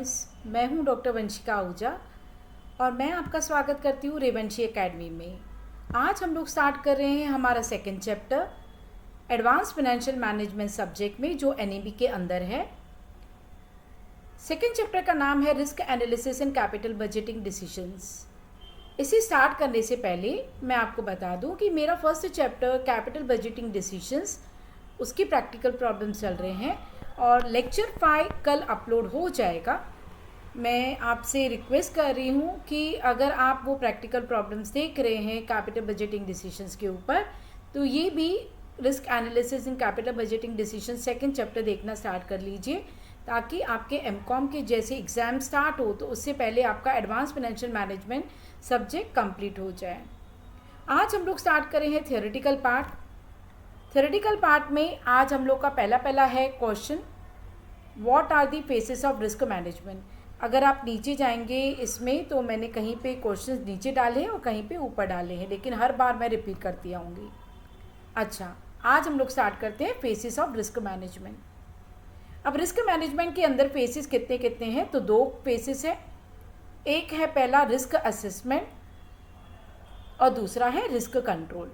Students, मैं हूं doctor Vanshika Ahuja और मैं आपका स्वागत करती हूं रेवंशी एकेडमी में। आज हम लोग स्टार्ट कर रहे हैं हमारा second chapter advance financial management subject में, जो एनईबी के अंदर है। सेकंड चैप्टर का नाम है risk analysis and capital budgeting decisions. इसे स्टार्ट करने से पहले मैं आपको बता दूं कि मेरा first chapter capital budgeting decisions, उसकी प्रैक्टिकल प्रॉब्लम चल रहे हैं और लेक्चर 5 कल अपलोड हो जाएगा। मैं आपसे रिक्वेस्ट कर रही हूँ कि अगर आप वो प्रैक्टिकल प्रॉब्लम्स देख रहे हैं कैपिटल बजटिंग डिसीजंस के ऊपर, तो ये भी risk analysis in capital budgeting decision second chapter देखना स्टार्ट कर लीजिए, ताकि आपके एमकॉम के जैसे एग्ज़ाम स्टार्ट हो तो उससे पहले आपका advance financial management subject complete हो जाए। आज हम लोग स्टार्ट करें हैं थियोरेटिकल पार्ट। थियोरेटिकल पार्ट में आज हम लोग का पहला है question, what are the phases of risk management. अगर आप नीचे जाएंगे इसमें तो मैंने कहीं पे क्वेश्चंस नीचे डाले हैं और कहीं पे ऊपर डाले हैं, लेकिन हर बार मैं रिपीट करती आऊँगी। अच्छा, आज हम लोग स्टार्ट करते हैं फेसेस ऑफ रिस्क मैनेजमेंट। अब रिस्क मैनेजमेंट के अंदर फेसेस कितने कितने हैं, तो 2 फेसेस है। एक है पहला रिस्क असेसमेंट और दूसरा है risk control.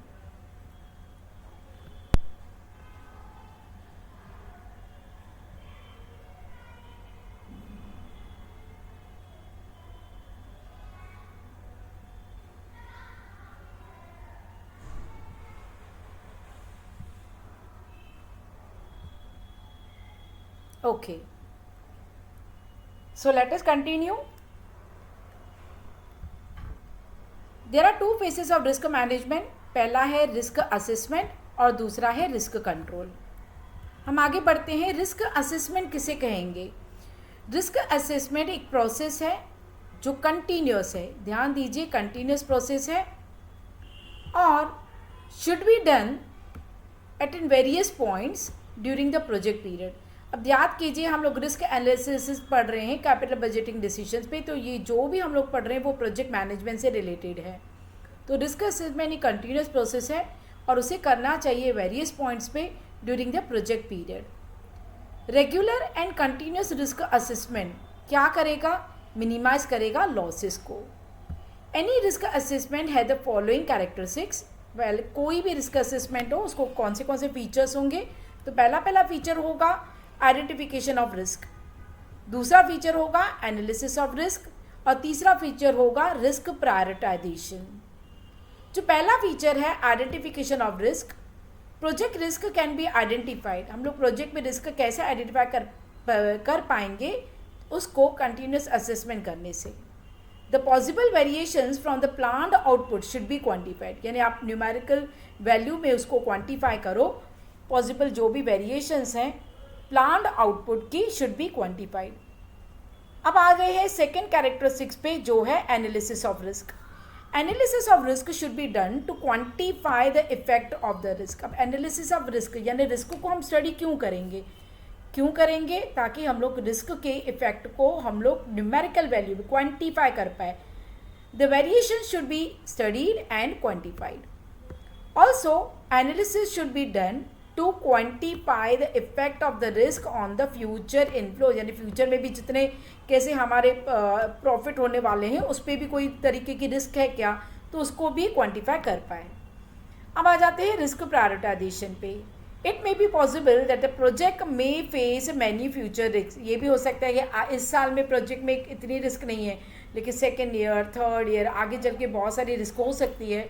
Okay, so let us continue. There are 2 phases of risk management. पहला है रिस्क असेसमेंट और दूसरा है रिस्क कंट्रोल। हम आगे बढ़ते हैं। रिस्क असेसमेंट किसे कहेंगे? रिस्क असेसमेंट एक प्रोसेस है जो कंटिन्यूस है, ध्यान दीजिए, कंटिन्यूस प्रोसेस है और should be done at in various points during the project period. अब याद कीजिए, हम लोग रिस्क एनालिसिस पढ़ रहे हैं कैपिटल बजटिंग डिसीजंस पे, तो ये जो भी हम लोग पढ़ रहे हैं वो प्रोजेक्ट मैनेजमेंट से रिलेटेड है। तो रिस्क असेसमेंट एक कंटिन्यूस प्रोसेस है और उसे करना चाहिए वेरियस पॉइंट्स पे during the project period. Regular and continuous risk assessment क्या करेगा? मिनिमाइज करेगा लॉसेस को। एनी रिस्क असेसमेंट है द फॉलोइंग कैरेक्टरिस्टिक्स। वेल, कोई भी रिस्क असेसमेंट हो उसको कौन से फीचर्स होंगे? तो पहला फीचर होगा आइडेंटिफिकेशन ऑफ रिस्क, दूसरा फीचर होगा एनालिसिस ऑफ रिस्क और तीसरा फीचर होगा रिस्क प्रायोरिटाइजेशन। जो पहला फीचर है identification of risk, project risk can be identified. हम लोग प्रोजेक्ट में रिस्क कैसे आइडेंटिफाई कर पाएंगे? उसको कंटिन्यूस असेसमेंट करने से। The possible variations from the planned output should be quantified, यानी आप न्यूमेरिकल वैल्यू में उसको क्वान्टिफाई करो। पॉसिबल जो भी वेरिएशंस हैं प्लान्ड आउटपुट की शुड बी क्वान्टिफाइड। अब आ गए हैं सेकेंड कैरेक्टरिस्टिक्स पे, जो है analysis of risk. Analysis of risk should be done to quantify the effect of the risk. अब एनालिसिस ऑफ रिस्क यानी रिस्क को हम स्टडी क्यों करेंगे? ताकि हम लोग रिस्क के इफेक्ट को हम लोग न्यूमेरिकल वैल्यू में क्वान्टिफाई कर पाए। The variation should be studied and quantified. Also analysis should be done to quantify the effect of the risk on the future inflow, यानी फ्यूचर में भी जितने कैसे हमारे प्रॉफिट होने वाले हैं उस पर भी कोई तरीके की रिस्क है क्या, तो उसको भी क्वान्टिफाई कर पाए। अब आ जाते हैं रिस्क प्रायोरिटाइजेशन पे। It may be possible that the project may face many future risk. ये भी हो सकता है कि इस साल में प्रोजेक्ट में इतनी रिस्क नहीं है, लेकिन सेकेंड ईयर, थर्ड ईयर, आगे चल के बहुत सारी रिस्क हो सकती है।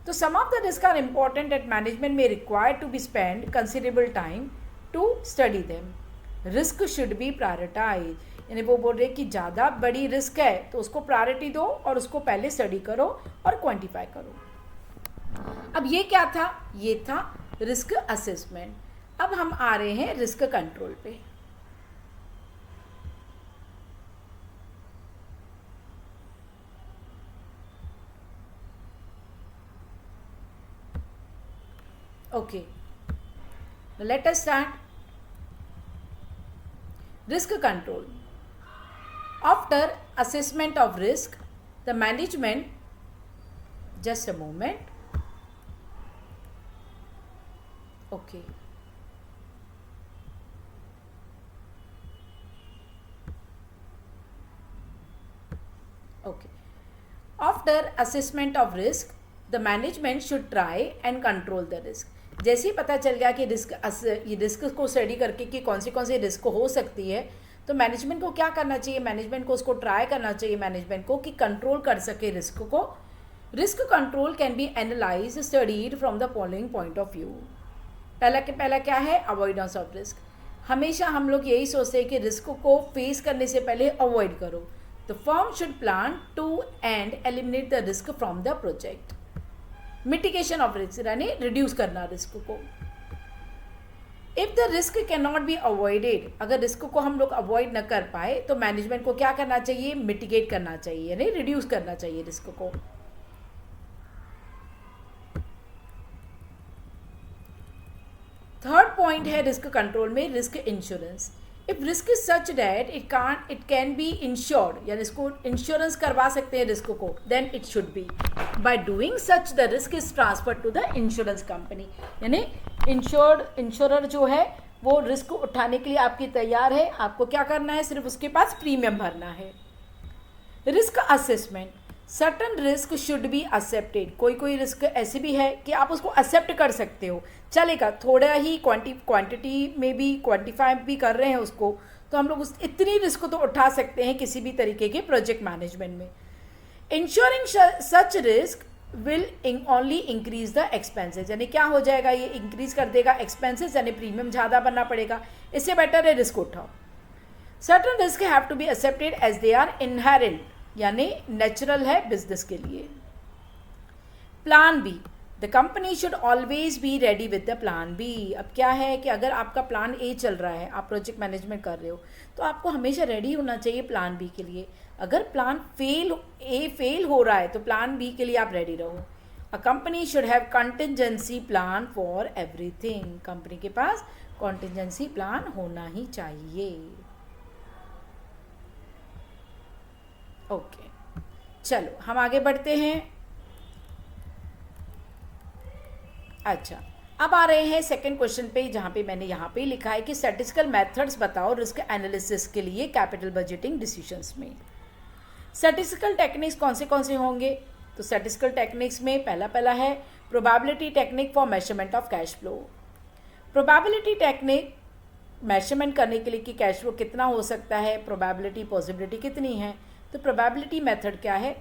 तो some of the risks are important that management may require to be spend considerable time to study them. Risk should be prioritized, यानी वो बोल रहे हैं कि ज़्यादा बड़ी रिस्क है तो उसको प्रायोरिटी दो और उसको पहले स्टडी करो और क्वान्टिफाई करो। अब ये क्या था? ये था रिस्क असेसमेंट। अब हम आ रहे हैं रिस्क कंट्रोल पे। Okay, now let us start. Risk control. After assessment of risk, the management, just a moment. Okay. Okay, after assessment of risk the management should try and control the risk. जैसे ही पता चल गया कि risk को study करके कि कौन सी risk हो सकती है, तो मैनेजमेंट को क्या करना चाहिए, मैनेजमेंट को उसको ट्राई करना चाहिए मैनेजमेंट को कि कंट्रोल कर सके रिस्क को। Risk control can be analyse studied from the following point of view. पहला क्या है, अवॉइडेंस ऑफ रिस्क। हमेशा हम लोग यही सोचते हैं कि रिस्क को फेस करने से पहले अवॉइड करो। The firm should plan to and eliminate the risk from the project. Mitigation of risk यानी रिड्यूस करना रिस्क को। If the risk can not be avoided, अगर रिस्क को हम लोग अवॉइड न कर पाए तो मैनेजमेंट को क्या करना चाहिए, मिटिगेट करना चाहिए यानी रिड्यूस करना चाहिए रिस्क को। थर्ड पॉइंट है रिस्क कंट्रोल में risk insurance. If risk is such that it can be insured, यानी इसको इंश्योरेंस करवा सकते हैं रिस्क को, then it should be. By doing such the risk is transfer to the insurance company, यानी insurer जो है वो रिस्क उठाने के लिए आपकी तैयार है, आपको क्या करना है, सिर्फ उसके पास प्रीमियम भरना है। Risk assessment, certain risk should be accepted. कोई रिस्क ऐसे भी है कि आप उसको एक्सेप्ट कर सकते हो, चलेगा, थोड़ा ही क्वांटिटी में भी क्वांटिफाई भी कर रहे हैं उसको, तो हम लोग इतनी रिस्क तो उठा सकते हैं किसी भी तरीके के प्रोजेक्ट मैनेजमेंट में। Ensuring such risk will only increase the expenses, यानी क्या हो जाएगा, ये इंक्रीज कर देगा एक्सपेंसेस, यानी प्रीमियम ज़्यादा भरना पड़ेगा, इससे बेटर है रिस्क उठाओ। Certain risk have to be accepted as they are inherent, यानी नेचुरल है बिजनेस के लिए। Plan B, the company should always be ready with the plan B. अब क्या है कि अगर आपका प्लान ए चल रहा है, आप प्रोजेक्ट मैनेजमेंट कर रहे हो, तो आपको हमेशा रेडी होना चाहिए प्लान बी के लिए। अगर प्लान ए फेल हो रहा है तो प्लान बी के लिए आप रेडी रहो। A company should have contingency plan for everything, company के पास कंटिजेंसी प्लान होना ही चाहिए। ओके, चलो हम आगे बढ़ते हैं। अच्छा, अब आ रहे हैं सेकंड क्वेश्चन पे, जहाँ पे मैंने यहाँ पे लिखा है कि स्टैटिस्टिकल मेथड्स बताओ रिस्क एनालिसिस के लिए कैपिटल बजटिंग डिसीजंस में। स्टैटिस्टिकल टेक्निक्स कौन से होंगे, तो स्टैटिस्टिकल टेक्निक्स में पहला है probability technique for measurement of cash flow. Probability technique measurement करने के लिए कि कैश फ्लो कितना हो सकता है, प्रोबेबिलिटी पॉसिबिलिटी कितनी है, तो प्रोबेबिलिटी मेथड क्या है।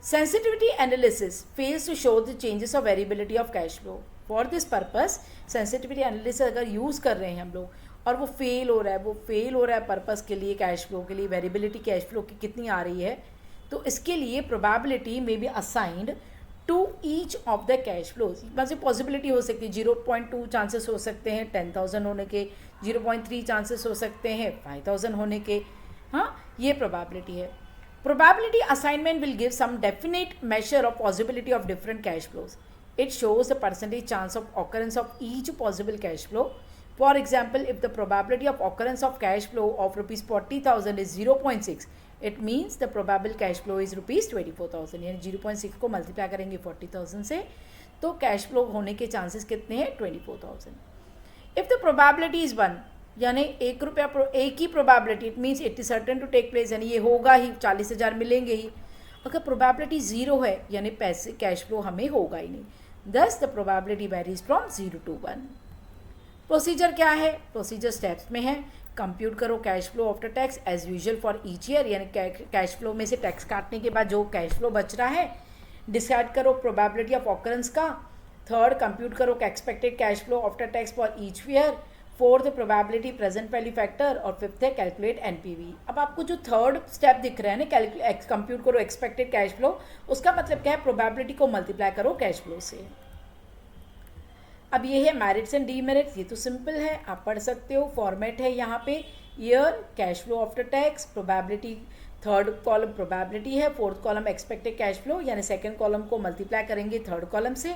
Sensitivity analysis fails to show the changes of variability of cash flow. For this purpose sensitivity analysis अगर यूज़ कर रहे हैं हम लोग और वो फेल हो रहा है पर्पस के लिए, कैश फ्लो के लिए, वेरिएबिलिटी कैश फ्लो की कितनी आ रही है, तो इसके लिए प्रोबेबिलिटी में बी assigned to each of the cash flows. मतलब पॉसिबिलिटी हो सकती है 0.2 चांसेस हो सकते हैं 10,000 होने के, 0.3 चांसेस हो सकते हैं 5,000 होने के। हाँ, ये प्रोबेबिलिटी है। Probability assignment will give some definite measure of possibility of different cash flows. It shows the percentage chance of occurrence of each possible cash flow. For example, if the probability of occurrence of cash flow of rupees 40,000 is 0.6, it means the probable cash flow is rupees 24,000. यानी 0.6 को multiply करेंगे 40,000 से, तो cash flow होने के chances कितने हैं, 24,000. If the probability is 1, यानी एक ही probability, it means it is certain to take place, यानी ये होगा ही, 40,000 मिलेंगे ही। अगर प्रोबेबिलिटी 0 है यानी पैसे कैश फ्लो हमें होगा ही नहीं। Thus the probability varies from 0 to 1। Procedure क्या है, प्रोसीजर स्टेप्स में है। कंप्यूट करो cash flow after tax as usual for each year, यानी कैश फ्लो में से टैक्स काटने के बाद जो कैश फ्लो बच रहा है डिसाइड करो प्रोबेबिलिटी ऑफ ऑकरेंस का। थर्ड, कंप्यूट करो expected cash flow after tax for each year. Fourth, probability present value factor, और फिफ्थ है कैलकुलेट एनपीवी। अब आपको जो थर्ड स्टेप दिख रहा है ना, कंप्यूट करो एक्सपेक्टेड कैश फ्लो, उसका मतलब क्या है, प्रोबेबिलिटी को मल्टीप्लाई करो कैश फ्लो से। अब ये है मेरिट्स एंड डीमेरिट्स, ये तो सिंपल है, आप पढ़ सकते हो। फॉर्मेट है यहाँ पे year, cash flow after tax, probability, third column probability है, fourth column expected cash flow, यानी सेकेंड कॉलम को मल्टीप्लाई करेंगे थर्ड कॉलम से।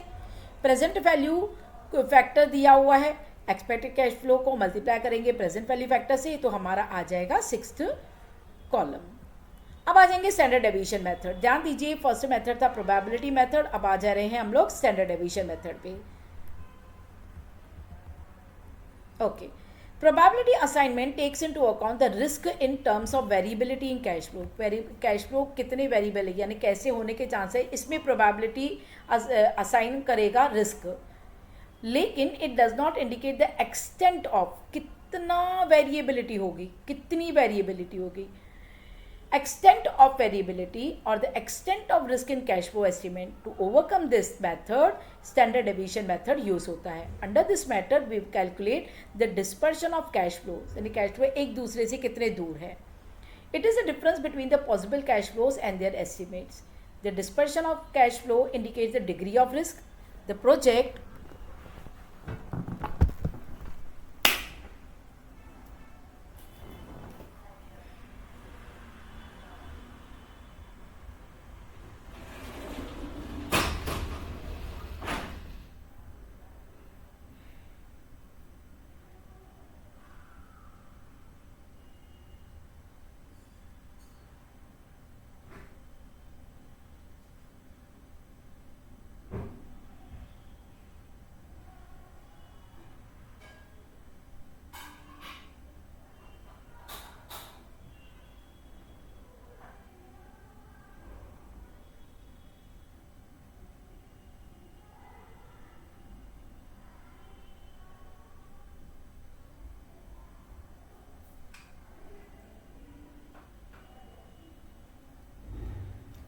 प्रेजेंट वैल्यू फैक्टर दिया हुआ है, एक्सपेक्टेड कैश फ्लो को मल्टीप्लाई करेंगे प्रेजेंट वैल्यू फैक्टर से, तो हमारा आ जाएगा 6th कॉलम। अब आ जाएंगे स्टैंडर्ड डेविएशन मेथड। ध्यान दीजिए, फर्स्ट मेथड था प्रोबेबिलिटी मेथड, अब आ जा रहे हैं हम लोग स्टैंडर्ड डेविएशन मेथड पे। Okay, Probability assignment takes into account the risk in terms of variability in cash flow. Cash flow कितने वेरिएबल है यानी कैसे होने के चांस है, इसमें प्रोबेबिलिटी असाइन करेगा रिस्क, लेकिन it does not indicate the extent of कितना वेरिएबिलिटी होगी, कितनी वेरिएबिलिटी होगी. Extent of variability or the extent of risk in cash flow estimate. To overcome this method, standard deviation method use होता है. Under this method we calculate the dispersion of cash flows, यानी cash flow एक दूसरे से कितने दूर है. It is the difference between the possible cash flows and their estimates. The dispersion of cash flow indicates the degree of risk. The project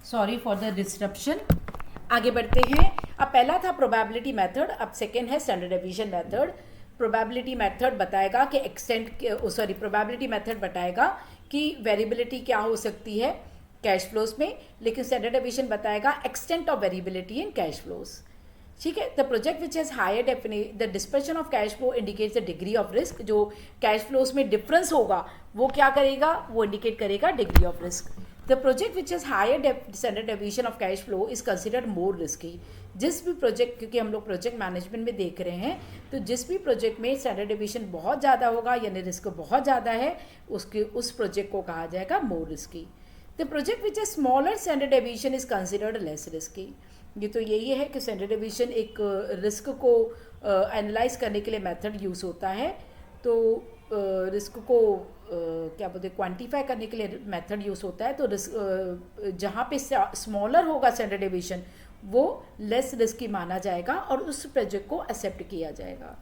sorry for the disruption. आगे बढ़ते हैं. अब पहला था प्रोबेबिलिटी मेथड, अब सेकेंड है standard deviation method. Probability method बताएगा कि प्रोबेबिलिटी मेथड बताएगा कि वेरिएबिलिटी क्या हो सकती है कैश फ्लोज में, लेकिन स्टैंडर्ड डेविएशन बताएगा extent of variability in cash flows. ठीक है. The project which has higher the dispersion of cash flow indicates the degree of risk. जो कैश फ्लोज में डिफरेंस होगा वो क्या करेगा, वो इंडिकेट करेगा degree of risk. The project which has higher standard deviation of cash flow is considered more risky. जिस भी प्रोजेक्ट, क्योंकि हम लोग प्रोजेक्ट मैनेजमेंट में देख रहे हैं, तो जिस भी प्रोजेक्ट में स्टैंडर्ड डेविएशन बहुत ज़्यादा होगा यानी रिस्क बहुत ज़्यादा है, उस प्रोजेक्ट को कहा जाएगा more risky. The project which है smaller standard deviation is considered less risky. ये तो यही है कि स्टैंडर्ड डेविएशन एक रिस्क को एनालाइज करने के लिए मेथड यूज़ होता है, तो रिस्क को क्या बोलते हैं क्वांटिफाई करने के लिए मेथड यूज़ होता है. तो रिस्क जहाँ पे स्मॉलर होगा स्टैंडर्ड डेविएशन वो लेस रिस्की माना जाएगा और उस प्रोजेक्ट को एक्सेप्ट किया जाएगा.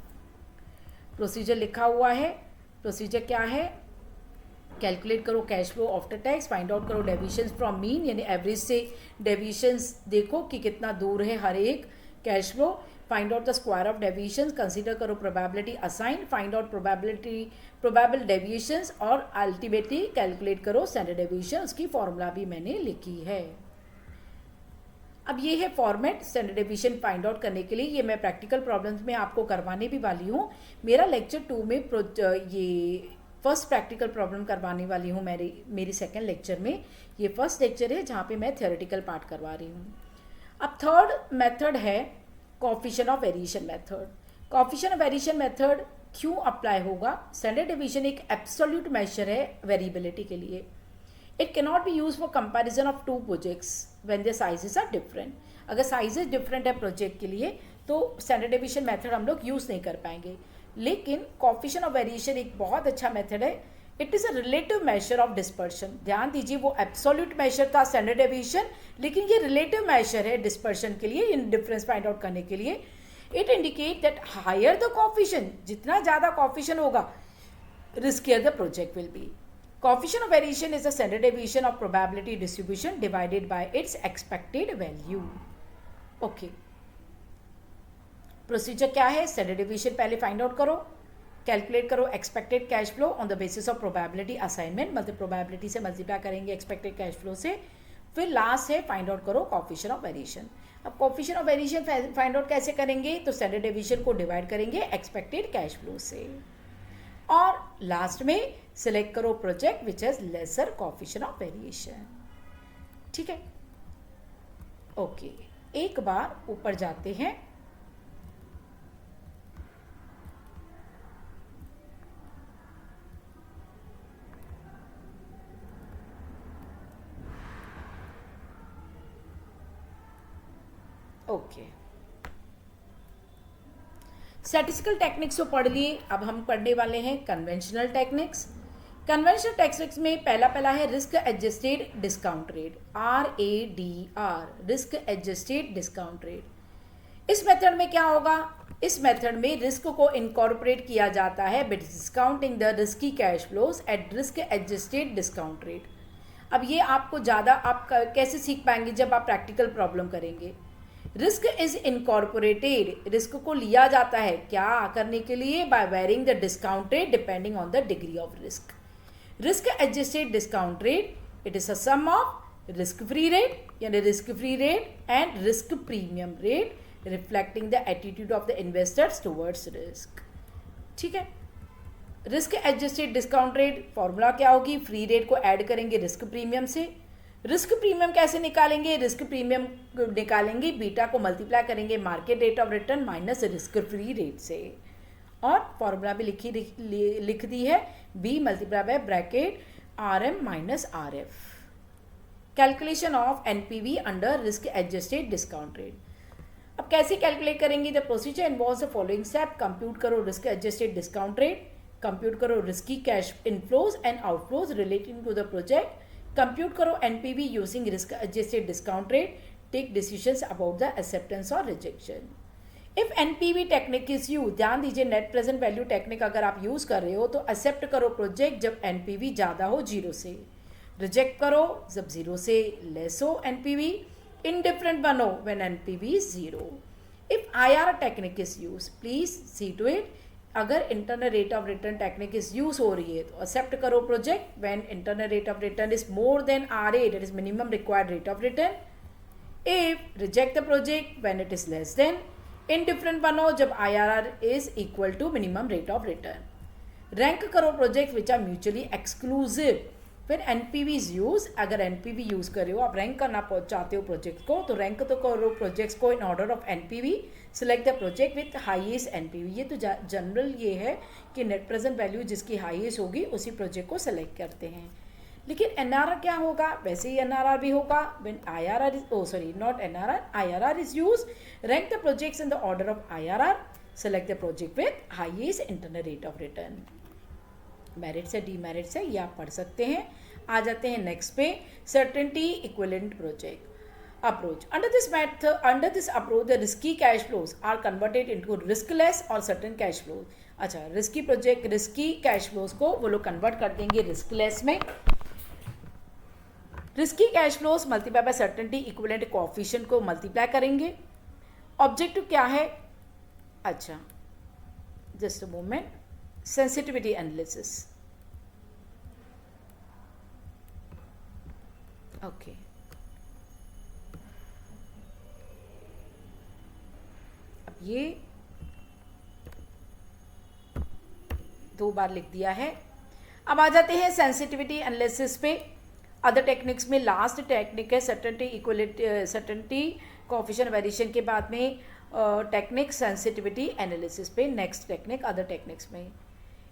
प्रोसीजर लिखा हुआ है. प्रोसीजर क्या है, कैलकुलेट करो cash flow after tax, find out करो डेविएशंस फ्रॉम मीन यानी एवरेज से डेविएशंस देखो कि कितना दूर है हर एक cash flow. Find out the square of deviations, consider करो probability assign, find out probable deviations और अल्टीमेटली कैलकुलेट करो स्टैंडर्ड डेविएशन. उसकी फॉर्मूला भी मैंने लिखी है. अब ये है format standard deviation find out करने के लिए. ये मैं प्रैक्टिकल प्रॉब्लम्स में आपको करवाने भी वाली हूँ. मेरा लेक्चर 2 में ये फर्स्ट प्रैक्टिकल प्रॉब्लम करवाने वाली हूँ. मेरी सेकेंड लेक्चर में ये फर्स्ट लेक्चर है जहाँ पे मैं थ्योरेटिकल पार्ट करवा रही हूँ. अब थर्ड मेथड है coefficient of variation method. Coefficient of variation method क्यों अप्लाई होगा, स्टैंडर्ड डेविएशन एक एब्सोल्यूट मेजर है वेरिएबिलिटी के लिए. It can not be use for comparison of two projects when their sizes are different. अगर sizes different है project के लिए तो स्टैंडर्ड डेविएशन मेथड हम लोग यूज़ नहीं कर पाएंगे. लेकिन कोएफिशिएंट ऑफ वेरिएशन एक बहुत अच्छा मेथड है. It is a relative measure of dispersion. ध्यान दीजिए, वो एब्सोल्यूट मेजर था स्टैंडर्ड डेविएशन, लेकिन ये रिलेटिव मेजर है डिस्पर्शन के लिए, इन डिफरेंस फाइंड आउट करने के लिए. It indicate that higher the coefficient, जितना ज़्यादा कोएफिशिएंट होगा riskier the project will be. Coefficient of variation is the standard deviation of probability distribution divided by its expected value. Okay, procedure क्या है, standard deviation पहले find out करो, calculate करो expected cash flow on the basis of probability assignment, मतलब probability से multiply करेंगे expected cash flow से. फिर लास्ट है फाइंड आउट करो कोएफिशिएंट ऑफ वेरिएशन. अब coefficient of variation find out कैसे करेंगे, तो स्टैंडर्ड डेविएशन को डिवाइड करेंगे एक्सपेक्टेड कैश फ्लो से. और लास्ट में सिलेक्ट करो project which has lesser coefficient of variation. ठीक है. ओके, एक बार ऊपर जाते हैं. ओके, स्टैटिस्टिकल टेक्निक्स तो पढ़ लिए, अब हम पढ़ने वाले हैं कन्वेंशनल टेक्निक्स। कन्वेंशनल टेक्निक्स में पहला है risk adjusted discount rate, RADR, risk adjusted discount rate. इस मेथड में क्या होगा, इस मेथड में रिस्क को इनकॉर्पोरेट किया जाता है with discounting the risky cash flows at risk adjusted discount rate. अब ये आपको ज़्यादा आप कैसे सीख पाएंगे, जब आप प्रैक्टिकल प्रॉब्लम करेंगे। रिस्क इज इनकॉर्पोरेटेड, रिस्क को लिया जाता है क्या करने के लिए, by varying the discount rate depending on the degree of risk. Risk adjusted discount rate, it is a sum of risk free rate यानी risk free rate and risk premium rate, reflecting the attitude of the investors towards risk. ठीक है, risk adjusted discount rate formula क्या होगी, free rate को add करेंगे risk premium से। Risk premium कैसे निकालेंगे, रिस्क प्रीमियम निकालेंगे बीटा को मल्टीप्लाई करेंगे market rate of return minus risk free rate से, और फॉर्मूला भी लिख दी है, B multiply by bracket RM minus RF। Calculation of NPV under risk adjusted discount rate. अब कैसे कैलकुलेट करेंगे, the procedure involves the following step, compute करो risk adjusted discount rate, compute करो risky cash inflows and outflows relating to the project, compute करो NPV using risk adjusted discount rate, take decisions about the acceptance और rejection. If NPV technique is use, ध्यान दीजिए net present value technique अगर आप use कर रहे हो तो एक्सेप्ट करो प्रोजेक्ट जब NPV ज़्यादा हो 0 से, रिजेक्ट करो जब 0 से लेस हो NPV, indifferent बनो when NPV is 0. If IRR technique is use, please see to it, अगर internal rate of return technique is use हो रही है तो एक्सेप्ट करो project when internal rate of return is more than RA, that is minimum required rate of return. If reject the project when it is less than, indifferent बनो जब IRR is equal to minimum rate of return. Rank करो project which are mutually exclusive, फिर NPV is use, अगर NPV use कर रहे हो, आप rank करना चाहते हो प्रोजेक्ट को तो रैंक तो करो प्रोजेक्ट्स को in order of NPV, select the project with highest NPV। ये तो जनरल ये है कि नेट प्रेजेंट वैल्यू जिसकी हाईएस्ट होगी उसी प्रोजेक्ट को सेलेक्ट करते हैं। लेकिन NRR क्या होगा, वैसे ही NRR भी होगा when IRR is not NRR, IRR is use, rank the projects in the order of IRR, select the project with highest internal rate of return. Merit से डीमेरिट से ये आप पढ़ सकते हैं। आ जाते हैं नेक्स्ट पे, certainty equivalent project approach. Under this approach, the risky cash flows are converted into riskless or certain cash flows. अच्छा, risky project risky cash flows को वो लोग कन्वर्ट कर देंगे रिस्कलेस में। Risky cash flows multiply by certainty equivalent coefficient को multiply करेंगे। Objective क्या है, अच्छा just a moment, sensitivity analysis. Okay, अब ये 2 बार लिख दिया है। अब आ जाते हैं सेंसिटिविटी एनालिसिस पे। अदर टेक्निक्स में लास्ट टेक्निक है सर्टेनिटी कोएफिशिएंट वेरिएशन के बाद में टेक्निक सेंसिटिविटी एनालिसिस पे। नेक्स्ट टेक्निक अदर टेक्निक्स में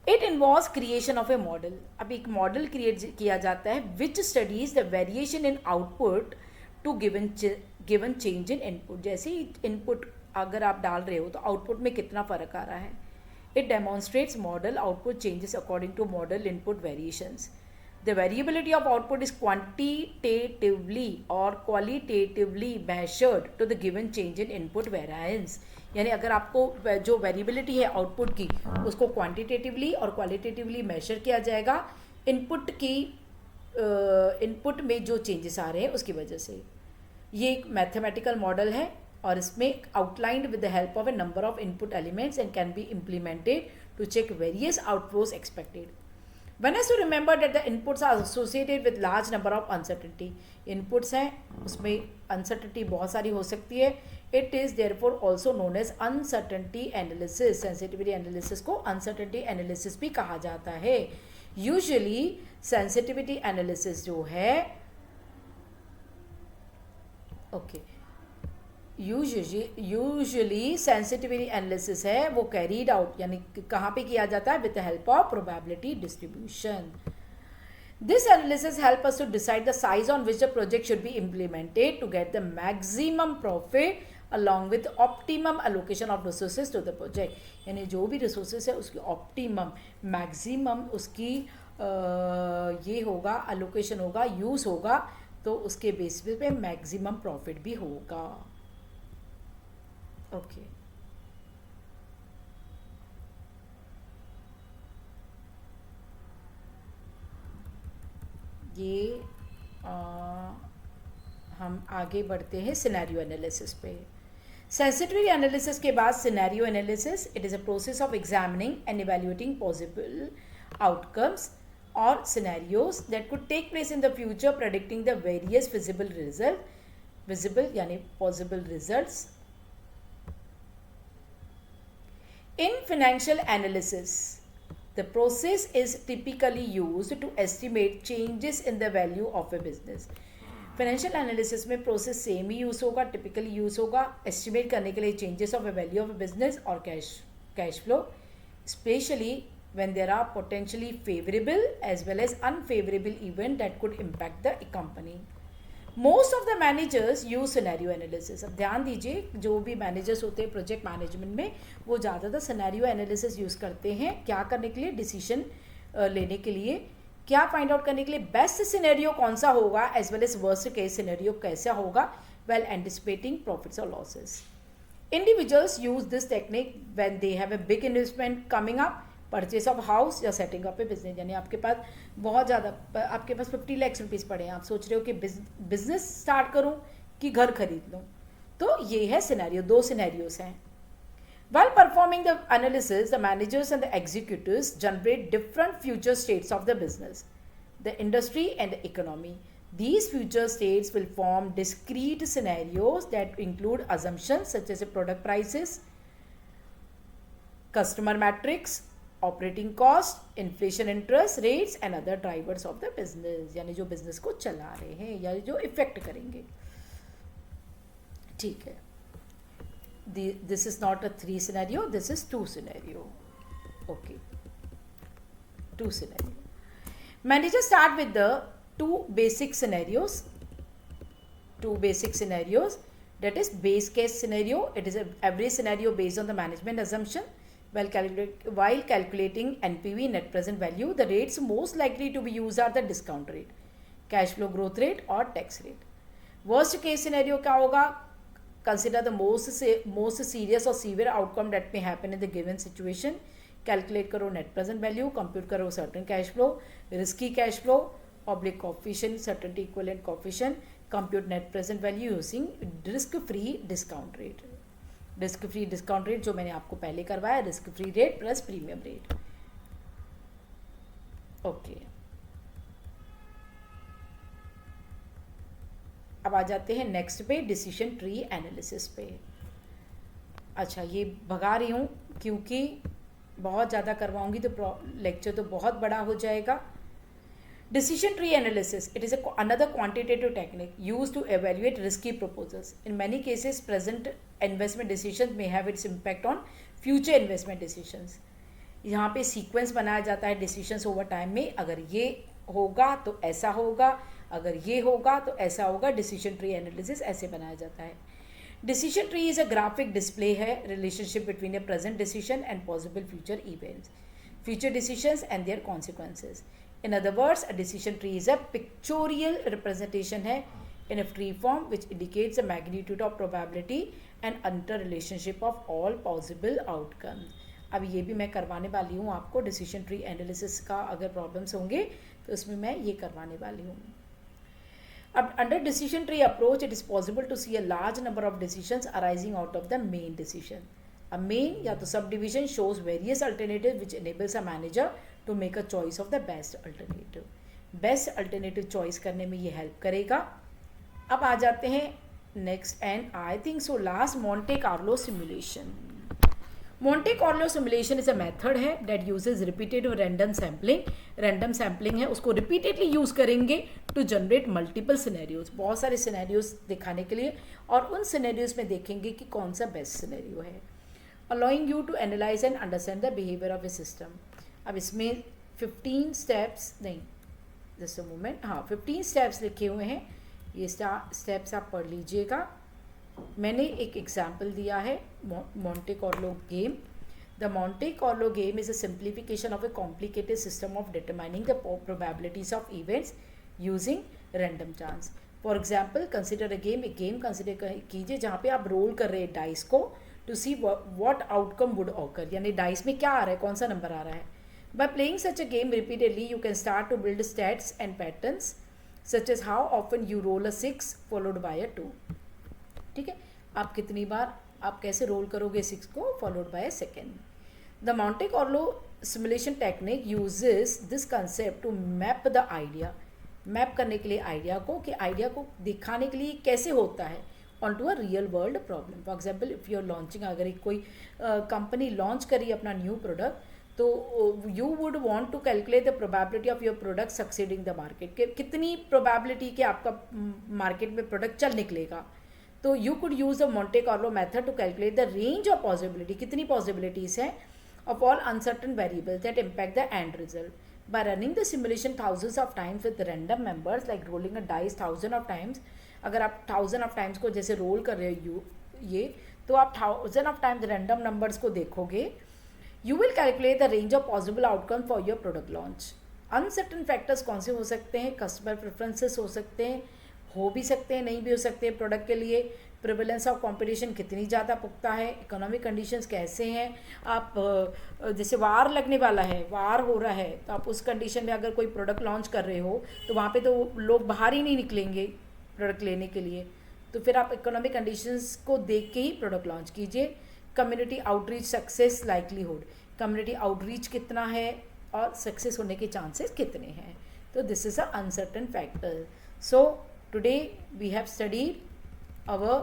it involves creation of a model. अब एक मॉडल क्रिएट किया जाता है which studies the variation in output to given change in input. जैसे इनपुट अगर आप डाल रहे हो तो आउटपुट में कितना फ़र्क आ रहा है। It demonstrates model output changes according to model input variations. The variability of output is quantitatively और qualitatively measured to the given change in input variance. यानी अगर आपको जो वेरिएबिलिटी है आउटपुट की उसको क्वांटिटेटिवली और क्वालिटेटिवली मेजर किया जाएगा इनपुट में जो चेंजेस आ रहे हैं उसकी वजह से। ये एक मैथमेटिकल मॉडल है और इसमें outlined with the help of a number of input elements and can be implemented to check various outflows expected. One has to remember that the inputs are associated with large number of uncertainty. Inputs हैं उसमें uncertainty बहुत सारी हो सकती है. It is therefore also known as uncertainty analysis. Sensitivity analysis को uncertainty analysis भी कहा जाता है. Usually sensitivity analysis जो है यूजुअली सेंसिटिविटी एनालिसिस है वो कैरीड आउट यानी कहाँ पे किया जाता है with the help of probability distribution. This analysis help us to decide the size on which the project should be implemented to get the maximum profit along with optimum allocation of resources to the project, यानी जो भी resources है उसकी optimum maximum उसकी ये होगा, allocation होगा, use होगा, तो उसके बेसिस पे मैक्सिमम प्रॉफिट भी होगा। ओके ये हम आगे बढ़ते हैं सिनेरियो एनालिसिस पे। सेंसिटिविटी एनालिसिस के बाद scenario analysis, it is a process of examining and evaluating possible outcomes और scenarios that could take place in the future, predicting the various visible यानी possible results. In financial analysis the process is typically used to estimate changes in the value of a business. Financial analysis में process same ही use होगा, typically use होगा estimate करने के लिए changes of a value of a business और cash flow, specially when there are potentially favorable as well as unfavorable event that could impact the company. Most of the managers use scenario analysis. अब ध्यान दीजिए, जो भी managers होते हैं project management में, वो ज़्यादातर सिनेरियो एनालिसिस यूज़ करते हैं। क्या करने के लिए? डिसीजन लेने के लिए, क्या फाइंड आउट करने के लिए बेस्ट सिनेरियो कौन सा होगा, as well as worst case scenario कैसा होगा, वेल एंटिसिपेटिंग प्रॉफिट्स और losses. Individuals use this technique when they have a big investment coming up, purchase of house या सेटिंग अप ए बिजनेस। यानी आपके पास बहुत ज़्यादा, आपके पास 50 लाख रुपीज़ पड़े हैं, आप सोच रहे हो कि बिजनेस स्टार्ट करूं कि घर खरीद लूं, तो ये है सिनेरियो। दो सिनेरियोज हैं। While performing the analysis, the managers and the executives generate different future states of the business, the industry and the economy. These future states will form discrete scenarios that include assumptions such as product prices, customer metrics, operating cost, inflation interest rates and other drivers of the business, यानी जो business को चला रहे हैं या जो effect करेंगे। ठीक है, this is not a 3 scenario, this is 2 scenario. Okay, 2 scenario. Manager start with the 2 basic scenarios, 2 basic scenarios, that is base case scenario. It is every scenario based on the management assumption. While calculating NPV, net present value, the rates most likely to be used are the discount rate, cash flow growth rate और tax rate. Worst case scenario क्या होगा? Consider the most serious or severe outcome that may happen in the given situation. Calculate करो net present value, compute करो certain cash flow, risky cash flow, oblique coefficient, certainty equivalent coefficient, compute net present value using risk free discount rate. Risk free discount rate जो मैंने आपको पहले करवाया, risk free rate plus premium rate. Okay, अब आ जाते हैं next पे, डिसीजन ट्री एनालिसिस पे। अच्छा, ये भगा रही हूँ क्योंकि बहुत ज़्यादा करवाऊंगी तो लेक्चर तो बहुत बड़ा हो जाएगा। Decision tree analysis, it is another quantitative technique used to evaluate risky proposals. In many cases, present investment decisions may have its impact on future investment decisions. यहाँ पे सीक्वेंस बनाया जाता है डिसीजंस ओवर टाइम में, अगर ये होगा तो ऐसा होगा, अगर ये होगा तो ऐसा होगा। डिसीजन ट्री एनालिसिस ऐसे बनाया जाता है। Decision tree is a graphic display है relationship between a present decision and possible future events, future decisions and their consequences. In other words, a decision tree is a pictorial representation है in a tree form which indicates the magnitude of probability and interrelationship of all possible outcomes. अब ये भी मैं करवाने वाली हूँ आपको, decision tree analysis का अगर प्रॉब्लम्स होंगे तो इसमें मैं ये करवाने वाली हूँ। अब under decision tree approach it is possible to see a large number of decisions arising out of the main decision. A main या तो subdivision shows various alternative which enables a manager to make a choice of the best alternative. Best alternative choice करने में ये help करेगा। अब आ जाते हैं next and I think so last, Monte Carlo simulation. Monte Carlo simulation is a method है that uses repetitive random sampling. Random sampling है, उसको रिपीटेडली यूज करेंगे टू जनरेट मल्टीपल सिनेरियोज, बहुत सारे सिनेरियोज दिखाने के लिए, और उन सिनेरियोज में देखेंगे कि कौन सा बेस्ट सिनेरियो है। Allowing you to analyse and understand the behaviour of a system. अब इसमें 15 स्टेप्स नहीं, जस्ट अ मोमेंट, हाँ 15 स्टेप्स लिखे हुए हैं, ये स्टेप्स आप पढ़ लीजिएगा मैंने एक एग्जाम्पल दिया है Monte Carlo game. The Monte Carlo game is a simplification of A complicated system of determining the probabilities of events using random chance. For example consider a game. एक गेम कंसिडर कीजिए जहाँ पे आप role कर रहे हैं dice को to see what outcome would occur, यानी डाइस में क्या आ रहा है, कौन सा नंबर आ रहा है. By playing such a game repeatedly you can start to build stats and patterns such as how often you roll a 6 followed by a 2. ठीक है, आप कितनी बार आप कैसे रोल करोगे 6 को followed by a second. The Monte Carlo simulation technique uses this concept to map the idea. Map करने के लिए आइडिया को, कि आइडिया को दिखाने के लिए कैसे होता है on to a real world problem. For example if you are launching, अगर एक कोई कंपनी लॉन्च करी अपना न्यू प्रोडक्ट, तो you would want to calculate the probability of your product succeeding the market. के कितनी प्रोबेबिलिटी कि आपका मार्केट में प्रोडक्ट चल निकलेगा. तो you could use the Monte Carlo method to calculate the range of possibility, कितनी पॉसिबिलिटीज़ हैं of all uncertain variables that impact the end result. By running the simulation thousands of times with random numbers, like rolling a dice thousand of times, अगर आप 1000 of times को जैसे role कर रहे हो ये, तो आप 1000 of times random numbers को देखोगे, you will calculate the range of possible outcome for your product launch. Uncertain factors कौन से हो सकते हैं? कस्टमर प्रेफरेंसेस हो सकते हैं, हो भी सकते हैं, नहीं भी हो सकते हैं प्रोडक्ट के लिए. प्रिवेलेंस ऑफ कंपटीशन कितनी ज़्यादा पुख्ता है, इकोनॉमिक कंडीशंस कैसे हैं. आप जैसे वार लगने वाला है, वार हो रहा है, तो आप उस कंडीशन में अगर कोई प्रोडक्ट लॉन्च कर रहे हो तो वहाँ पे तो लोग बाहर ही नहीं निकलेंगे प्रोडक्ट लेने के लिए. तो फिर आप इकोनॉमिक कंडीशंस को देख के ही प्रोडक्ट लॉन्च कीजिए. Community outreach success likelihood, community outreach कितना है और सक्सेस होने के चांसेस कितने हैं. तो this is a uncertain factor. So today we have studied our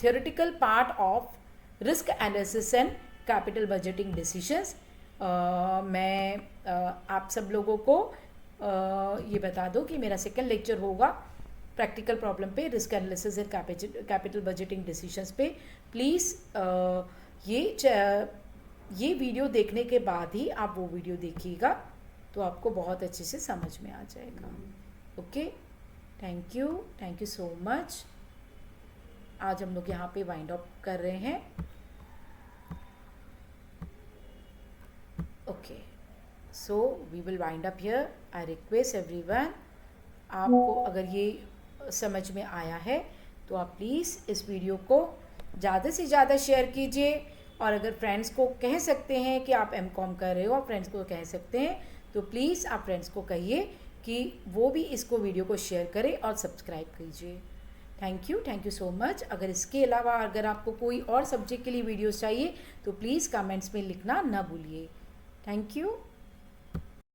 theoretical part of risk analysis and capital budgeting decisions. मैं आप सब लोगों को ये बता दूं कि मेरा सेकंड लेक्चर होगा प्रैक्टिकल प्रॉब्लम पे, risk analysis and capital budgeting decisions पे. प्लीज़ ये वीडियो देखने के बाद ही आप वो वीडियो देखिएगा, तो आपको बहुत अच्छे से समझ में आ जाएगा. Okay, thank you so much. आज हम लोग यहाँ पे वाइंड अप कर रहे हैं. Okay, so we will wind up here. I request everyone, आपको अगर ये समझ में आया है तो आप प्लीज़ इस वीडियो को ज़्यादा से ज़्यादा शेयर कीजिए. और अगर फ्रेंड्स को कह सकते हैं कि आप एमकॉम कर रहे हो, आप फ्रेंड्स को कह सकते हैं, तो प्लीज़ आप फ्रेंड्स को कहिए कि वो भी इसको वीडियो को शेयर करें और सब्सक्राइब कीजिए. Thank you so much. अगर इसके अलावा अगर आपको कोई और सब्जेक्ट के लिए वीडियोस चाहिए तो प्लीज़ कमेंट्स में लिखना ना भूलिए. Thank you.